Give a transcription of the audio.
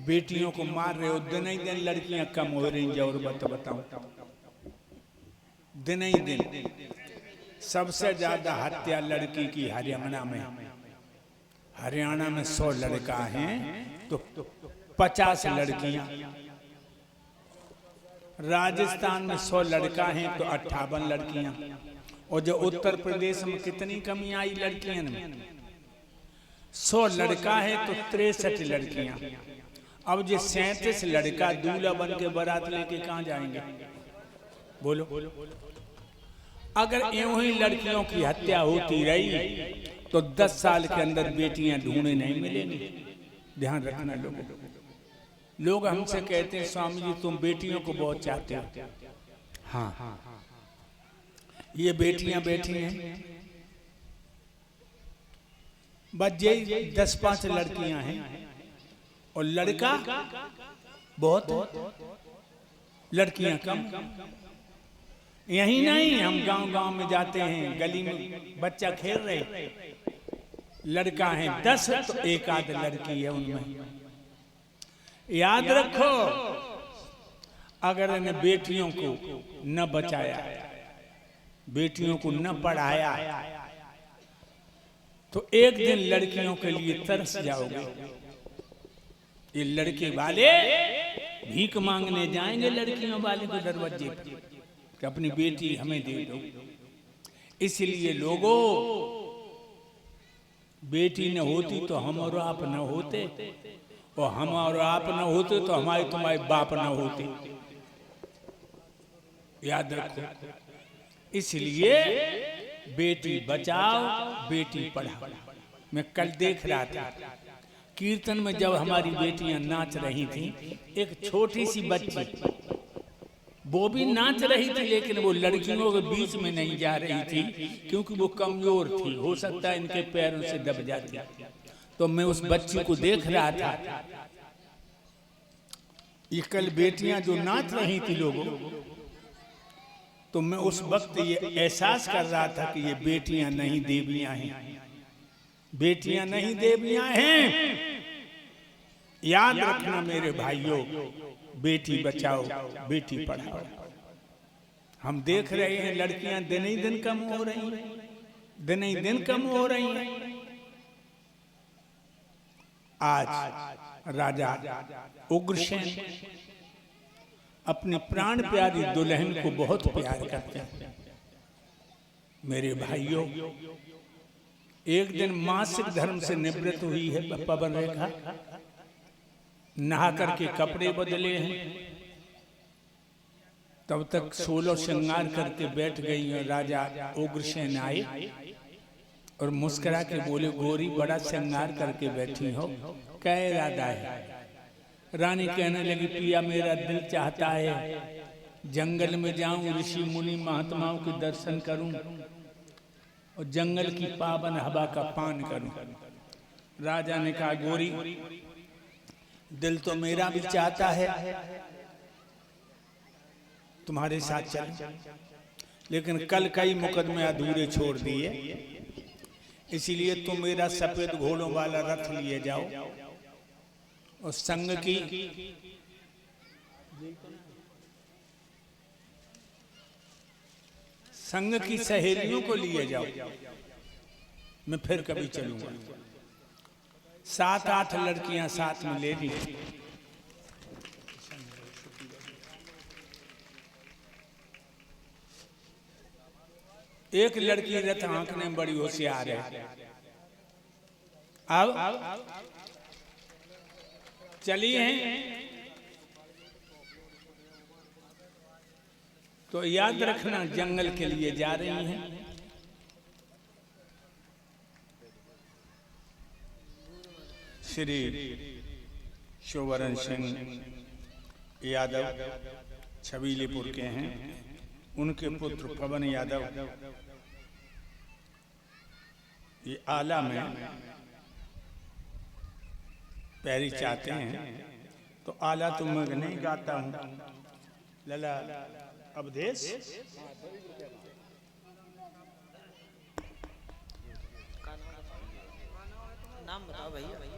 बेटियों को मार रहे हो, दिन ही दिन लड़कियां कम हो रही हैं। और बताऊं, दिन ही दिन सबसे ज्यादा हत्या लड़की की हरियाणा में। हरियाणा में 100 लड़का हैं तो 50 लड़कियां। राजस्थान में 100 लड़का हैं तो 58 लड़कियां। और जो उत्तर प्रदेश में कितनी कमी आई लड़कियों में, 100 लड़का है तो 63 लड़कियां। अब जो 37 लड़का दूल्हा बन के बारात लेके कहां जाएंगे बोलो? अगर यूं ही लड़कियों की हत्या होती रही तो 10 साल के अंदर बेटियां ढूंढे नहीं मिलेंगी। ध्यान रखना लोगों। लोग हमसे कहते हैं स्वामी जी तुम बेटियों को बहुत चाहते हो। हाँ, ये बेटियां बैठी हैं, बस यही 10-5 लड़कियां हैं और लड़का बहुत, लड़कियां कम। यही नहीं, हम गांव-गांव में जाते हैं, गली में बच्चा खेल रहे, लड़का है 10 तो एक आध लड़की है उनमें। याद रखो, अगर इन्हें बेटियों को न बचाया, बेटियों को न पढ़ाया तो एक दिन लड़कियों के लिए तरस जाओगे। ये लड़के वाले भीख मांगने जाएंगे लड़कियों वाले के दरवाजे पर कि अपनी बेटी हमें दे दो। इसलिए लोगों, बेटी न होती तो हम और आप न होते, और हम और आप न होते तो हमारे तुम्हारे बाप न होते। याद रखो। इसलिए बेटी बचाओ, बेटी पढ़ाओ। मैं कल देख रहा था कीर्तन में, जब हमारी बेटियां नाच रही थी, एक छोटी सी बच्ची वो भी नाच रही थी, लेकिन वो लड़कियों के बीच में नहीं जा रही थी क्योंकि वो कमजोर थी, हो सकता है इनके पैरों से दब जाती। तो मैं उस बच्ची को देख रहा था। ये कल बेटियां जो नाच रही थी लोगों, तो मैं उस वक्त ये एहसास कर रहा था कि ये बेटियां नहीं देवियां हैं, बेटियां नहीं देवियां हैं। याद रखना मेरे भाइयों, बेटी बचाओ, बेटी पढ़ाओ। हम देख रहे हैं लड़कियां दिन ही दिन कम हो रही हैं, दिन ही दिन कम हो रही हैं। आज राजा उग्रसेन अपनी प्राण प्यारी दुल्हन को बहुत प्यार करते हैं। मेरे भाइयों, एक दिन मासिक धर्म से निवृत्त हुई है पवन रेखा, नहा करके कपड़े बदले हैं, तब तक 16 श्रृंगार करके बैठ गई है। राजा उग्रसेन आए और मुस्कुरा के बोले, गोरी बड़ा श्रृंगार करके बैठी हो, क्या इरादा है? रानी कहने लगी, पिया मेरा दिल चाहता है जंगल में जाऊं, ऋषि मुनि महात्माओं के दर्शन करूं और जंगल की पावन हवा का पान करूं। राजा ने कहा, गोरी दिल तो मेरा भी चाहता है तुम्हारे साथ चल, लेकिन कल कई मुकदमे अधूरे छोड़ दिए, इसीलिए तुम मेरा सफेद घोड़ों वाला रथ लिए जाओ और संग की सहेलियों को लिए जाओ, मैं फिर कभी चलूंगा। 7-8 लड़कियां साथ में ले ली। एक लड़की रथ हाँकने में बड़ी होशियार है। अब चली हैं तो याद रखना जंगल के लिए जा रही हैं। श्री शिववरण सिंह यादव छबीलीपुर के हैं, उनके पुत्र पवन यादव ये आला में पैरी चाहते हैं, तो आला तो मैं नहीं गाता हूँ, लला अवधेश नाम बताओ भैया।